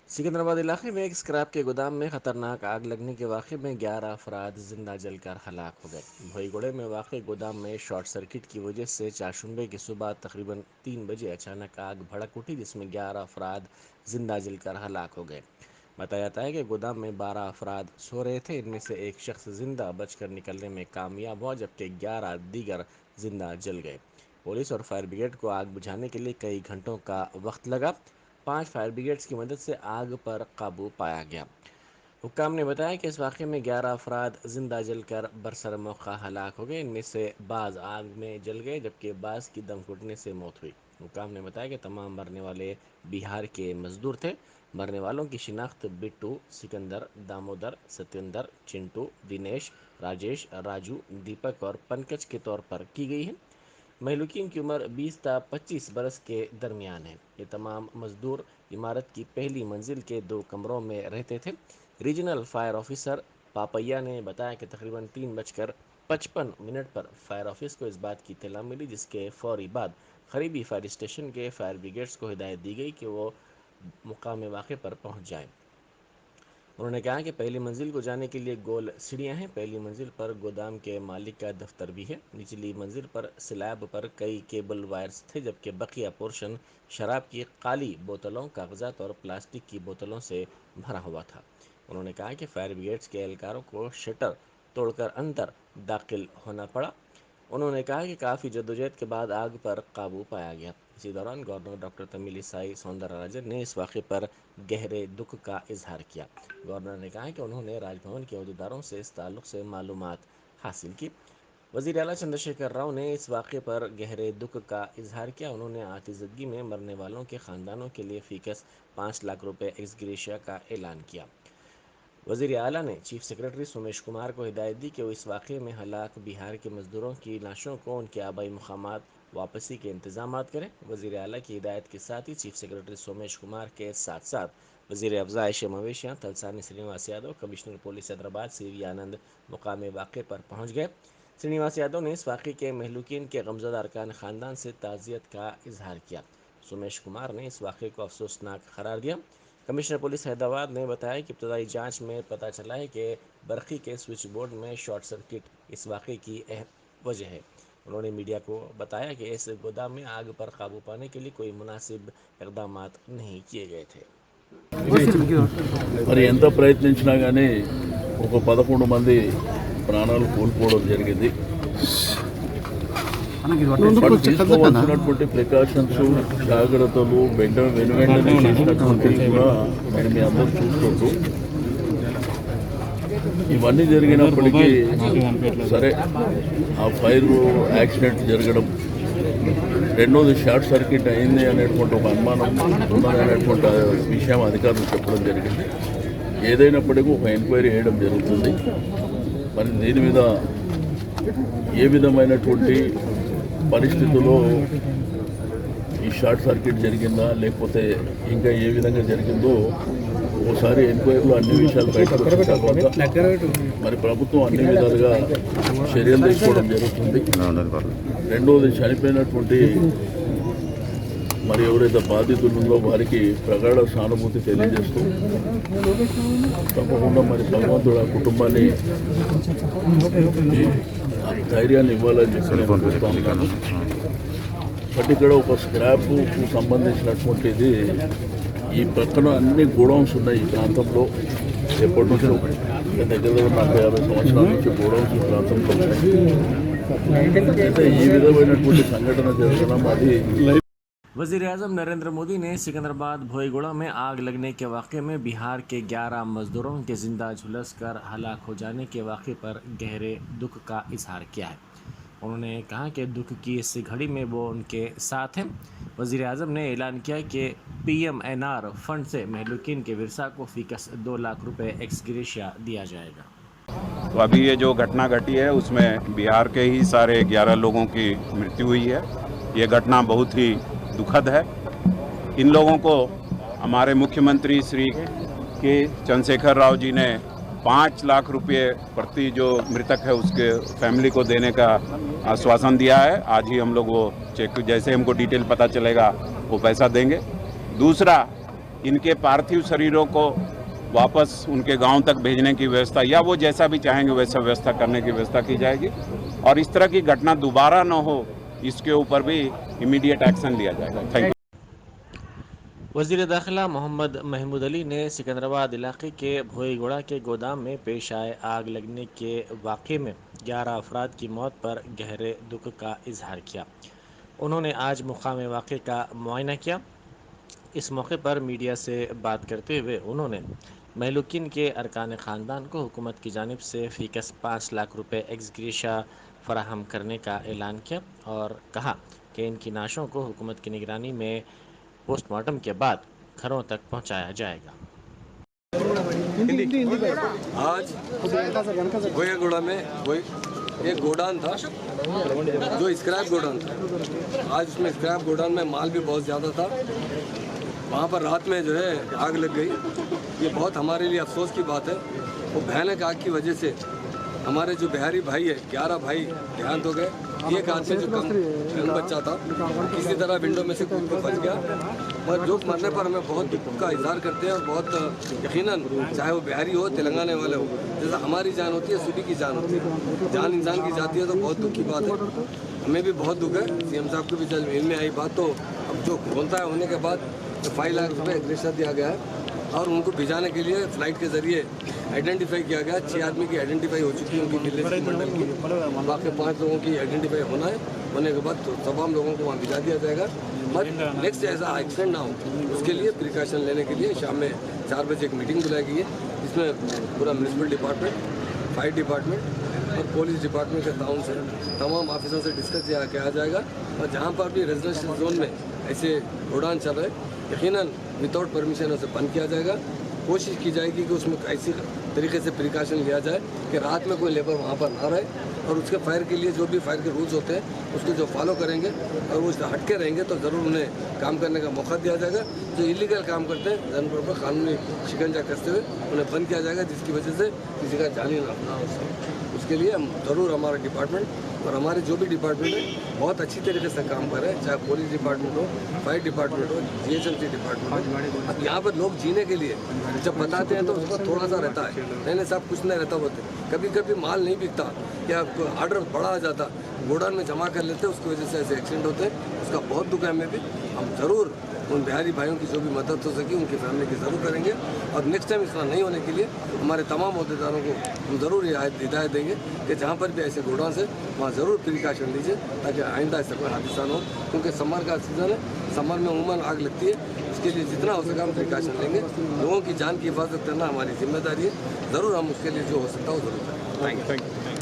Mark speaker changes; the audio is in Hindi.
Speaker 1: सिकंदराबाद इलाके में एक स्क्रैप के गोदाम में खतरनाक आग लगने के वाक़े में 11 अफराद जिंदा जलकर हलाक हो गए। भोईगोड़े में वाक़ गोदाम में शॉर्ट सर्किट की वजह से चारशंबे की सुबह तकरीबन 3 बजे अचानक आग भड़क उठी, जिसमें 11 अफराद जिंदा जलकर हलाक हो गए। बताया जाता है कि गोदाम में 12 अफराद सो रहे थे। इनमें से एक शख्स जिंदा बचकर निकलने में कामयाब हुआ, जबकि 11 दीगर जिंदा जल गए। पुलिस और फायर ब्रिगेड को आग बुझाने के लिए कई घंटों का वक्त लगा। 5 फायर ब्रिगेड्स की मदद से आग पर काबू पाया गया। हुक्काम ने बताया कि इस वाक़े में 11 अफराद जिंदा जलकर बरसर मौका हलाक हो गए। इनमें से बाज़ आग में जल गए, जबकि बाज़ की दम घुटने से मौत हुई। हुक्काम ने बताया कि तमाम मरने वाले बिहार के मजदूर थे। मरने वालों की शिनाख्त बिट्टू, सिकंदर, दामोदर, सत्येंद्र, चिंटू, दिनेश, राजेश, राजू, दीपक और पंकज के तौर पर की गई है। महलूकीन की उम्र 20 ता 25 बरस के दरमियान है। ये तमाम मजदूर इमारत की पहली मंजिल के 2 कमरों में रहते थे। रीजनल फायर ऑफिसर पापैया ने बताया कि तकरीबन 3:55 पर फायर ऑफिस को इस बात की इत्तला मिली, जिसके फौरी बाद करीबी फायर स्टेशन के फायर ब्रिगेड्स को हिदायत दी गई कि वो मुकाम वाक़े पर पहुंच जाएं। उन्होंने कहा कि पहली मंजिल को जाने के लिए गोल सीढ़ियां हैं। पहली मंजिल पर गोदाम के मालिक का दफ्तर भी है। निचली मंजिल पर स्लैब पर कई केबल वायर्स थे, जबकि बकिया पोर्शन शराब की काली बोतलों, कागजात और प्लास्टिक की बोतलों से भरा हुआ था। उन्होंने कहा कि फायर ब्रिगेड्स के एहलकारों को शटर तोड़कर अंदर दाखिल होना पड़ा। उन्होंने कहा कि काफ़ी जद्दोजहद के बाद आग पर काबू पाया गया। इसी दौरान गवर्नर डॉक्टर तमिलिसाई सौंदरराजन ने इस वाक़े पर गहरे दुख का इजहार किया। गवर्नर ने कहा कि उन्होंने राजभवन के अहदेदारों से इस ताल्लुक से मालूमात हासिल की। वज़ीर आला चंद्रशेखर राव ने इस वाक़े पर गहरे दुख का इजहार किया। उन्होंने आतिज़दगी में मरने वालों के ख़ानदानों के लिए फ़ीकस 5 लाख रुपये एक्स ग्रेशिया का ऐलान किया। वज़ीर आला ने चीफ सेक्रेटरी सोमेश कुमार को हिदायत दी कि वो इस वाक़े में हलाक बिहार के मज़दूरों की लाशों को उनके आबाई मुक़ामात वापसी के इंतजाम करें। वज़ीर आला की हिदायत के साथ ही चीफ सेक्रेटरी सोमेश कुमार के साथ साथ वज़ीर अफ़ज़ाइश मवेशियाँ Talasani Srinivas Yadav, commissioner police Hyderabad CV Anand मुकाम वाक़े पर पहुँच गए। श्रीनिवास यादव ने इस वाक़े के महलूकीन के गमज़दा अरकान ख़ानदान से ताज़ियत का इजहार किया। सोमेश कुमार ने इस वाक़े को अफसोसनाक करार दिया। कमिश्नर पुलिस हैदराबाद ने बताया कि इब्तदाई जांच में पता चला है कि बरक़ी के स्विच बोर्ड में शॉर्ट सर्किट इस वाक़े की अहम वजह है। उन्होंने मीडिया को बताया कि इस गोदाम में आग पर काबू पाने के लिए कोई मुनासिब इक़दाम नहीं किए गए थे।
Speaker 2: మరి ఎంత ప్రయత్నించినా కానీ ఒక 11 మంది ప్రాణాలు కోల్పోవడం జరిగింది. బట్ తీసుకోవాల్సినటువంటి ప్రికాషన్స్, జాగ్రత్తలు వెనువెంటనే చేసినటువంటి కూడా నేను మీ అందరూ చూసుకుంటూ ఇవన్నీ జరిగినప్పటికీ సరే ఆ ఫైర్ యాక్సిడెంట్ జరగడం, రెండోది షార్ట్ సర్క్యూట్ అయింది అనేటువంటి ఒక అనుమానం ఉన్నది అనేటువంటి విషయం అధికారులు చెప్పడం జరిగింది. ఏదైనప్పటికీ ఒక ఎంక్వైరీ చేయడం జరుగుతుంది. మరి దీని మీద ఏ విధమైనటువంటి పరిస్థితుల్లో ఈ షార్ట్ సర్క్యూట్ జరిగిందా లేకపోతే ఇంకా ఏ విధంగా జరిగిందో ఒకసారి ఎంక్వైరీలో అన్ని విషయాలు బయటకు వచ్చిన తర్వాత మరి ప్రభుత్వం అన్ని విధాలుగా చర్యలు తీసుకోవడం జరుగుతుంది. రెండవది చనిపోయినటువంటి మరి ఎవరైతే బాధితులు ఉందో వారికి ప్రగాఢ సానుభూతి తెలియజేస్తూ తప్పకుండా మరి భగవంతుడు ఆ కుటుంబాన్ని ధైర్యాన్ని ఇవ్వాలని చెప్పి నేను కోరుతా ఉన్నాను. బట్ ఇక్కడ ఒక స్క్రాప్కు సంబంధించినటువంటిది ఈ పక్కన అన్ని గోడౌన్స్ ఉన్నాయి. ఈ ప్రాంతంలో ఎప్పటి నుంచో దగ్గర 40-50 సంవత్సరాల నుంచి గోడౌన్స్ ఈ ప్రాంతంలో ఉన్నాయి. అయితే ఈ విధమైనటువంటి సంఘటన జరగడం అది
Speaker 1: वज़ीर आज़म नरेंद्र मोदी ने सिकंदराबाद भोईगोड़ा में आग लगने के वाक़े में बिहार के 11 मज़दूरों के ज़िंदा झुलस कर हलाक हो जाने के वाक़े पर गहरे दुख का इजहार किया है। उन्होंने कहा कि दुख की इस घड़ी में वो उनके साथ हैं। वज़ीर आज़म ने ऐलान किया कि PMNR फंड से महलूकीन के विरसा को फ़ीकस 2 लाख रुपये एक्स ग्रेशिया दिया जाएगा।
Speaker 3: तो अभी ये जो घटना घटी है उसमें बिहार के ही सारे 11 लोगों की मृत्यु हुई है। ये घटना बहुत ही दुखद है। इन लोगों को हमारे मुख्यमंत्री श्री के चंद्रशेखर राव जी ने 5 लाख रुपए प्रति जो मृतक है उसके फैमिली को देने का आश्वासन दिया है। आज ही हम लोग वो चेक, जैसे हमको डिटेल पता चलेगा वो पैसा देंगे। दूसरा, इनके पार्थिव शरीरों को वापस उनके गांव तक भेजने की व्यवस्था या वो जैसा भी चाहेंगे वैसा व्यवस्था करने की व्यवस्था की जाएगी और इस तरह की घटना दोबारा न हो इसके ऊपर भी इमीडिएट एक्शन लिया जाएगा। Thank you.
Speaker 1: वज़ीर दाखिला मोहम्मद महमूद अली ने सिकंदराबाद इलाके के भोईगोड़ा के गोदाम में पेश आए आग लगने के वाक़े में 11 अफराद की मौत पर गहरे दुख का इजहार किया। उन्होंने आज मुकाम वाक़े का मुआयना किया। इस मौके पर मीडिया से बात करते हुए उन्होंने महलूकिन के अरकान ख़ानदान को हुकूमत की जानिब से फ़ीकस 5 लाख रुपए एक्सग्रेशिया फ़राहम करने का ऐलान किया और कहा कि इनकी नाशों को हुकूमत की निगरानी में पोस्टमार्टम के बाद घरों तक पहुंचाया जाएगा।
Speaker 4: आज भोईगोड़ा में एक गोडाउन था जो स्क्रैप गोडाउन था। आज उसमें स्क्रैप गोडाउन में माल भी बहुत ज़्यादा था। वहाँ पर रात में जो है आग लग गई। ये बहुत हमारे लिए अफसोस की बात है। वो भयानक आग की वजह से हमारे जो बिहारी भाई है 11 भाई देहांत हो गए। एक आदमी जो कम बच्चा था किसी तरह विंडो में से कूद के बच गया। और जो मरने पर हमें बहुत दुख का इजहार करते हैं और बहुत यकीनन चाहे वो बिहारी हो तेलंगाना वाले हो, जैसा हमारी जान होती है सभी की जान होती है। जान इंसान की जाती है तो बहुत दुख की बात है। हमें भी बहुत दुख है। सीएम साहब को भी जब इल्म में आई बात तो अब जो होता है होने के बाद 5 लाख रुपये एग्रेशिया दिया गया है और उनको भिजाने के लिए फ़्लाइट के ज़रिए आइडेंटिफाई किया गया। 6 आदमी की आइडेंटिफाई हो चुकी है उनकी विलेज मंडल की। बाकी 5 लोगों की आइडेंटिफाई होना है। होने के बाद तो तमाम लोगों को वहाँ भिजा दिया जाएगा। बट नेक्स्ट ऐसा एक्सीडेंट ना हो उसके लिए प्रिकॉशन लेने के लिए शाम में 4 बजे एक मीटिंग बुलाई गई है जिसमें पूरा म्यूनसिपल डिपार्टमेंट, फायर डिपार्टमेंट और पुलिस डिपार्टमेंट के ताउन से तमाम ऑफिसरों से डिस्कस किया जाएगा। और जहाँ पर भी रेजिडेंशियल जोन में ऐसे गोडाउन चल रहे यकीनन विदाउट परमिशन उसे बंद किया जाएगा। कोशिश की जाएगी कि उसमें ऐसी तरीके से प्रिकॉशन लिया जाए कि रात में कोई लेबर वहाँ पर ना रहे और उसके फायर के लिए जो भी फायर के रूल्स होते हैं उसको जो फॉलो करेंगे और वो हटके रहेंगे तो ज़रूर उन्हें काम करने का मौका दिया जाएगा। जो इलीगल काम करते हैं जानवरों पर कानूनी शिकंजा कसते हुए उन्हें बंद किया जाएगा जिसकी वजह से किसी का जानी ना हो सके। उसके लिए हम ज़रूर हमारा डिपार्टमेंट और हमारे जो भी डिपार्टमेंट है बहुत अच्छी तरीके से काम कर रहे हैं, चाहे पुलिस डिपार्टमेंट हो, फायर डिपार्टमेंट हो, GHMC डिपार्टमेंट हो। अब यहाँ पर लोग जीने के लिए जब बताते हैं तो उसको थोड़ा सा रहता है, नहीं सब कुछ नहीं रहता होते। कभी कभी माल नहीं बिकता या ऑर्डर बड़ा आ जाता गोडाउन में जमा कर लेते उसकी वजह से ऐसे एक्सीडेंट होते हैं। उसका बहुत दुख है हमें भी। हम ज़रूर उन बिहारी भाइयों की जो भी मदद हो सकी उनकी फैमिली की ज़रूर करेंगे और नेक्स्ट टाइम इस तरह नहीं होने के लिए हमारे तमाम अहदेदारों को हम ज़रूर हिदायत देंगे कि जहाँ पर भी ऐसे गोडाउन है वहाँ ज़रूर प्रिकॉशन लीजिए ताकि आइंदा ऐसा कोई हादसा न हो। क्योंकि समर का सीज़न है, समर में उमूमन आग लगती है। उसके लिए जितना हो सका हम प्रिकॉशन लेंगे। लोगों की जान की हिफाजत करना हमारी जिम्मेदारी है। ज़रूर हम उसके लिए जो हो सकता है वो ज़रूर करेंगे। Thank you.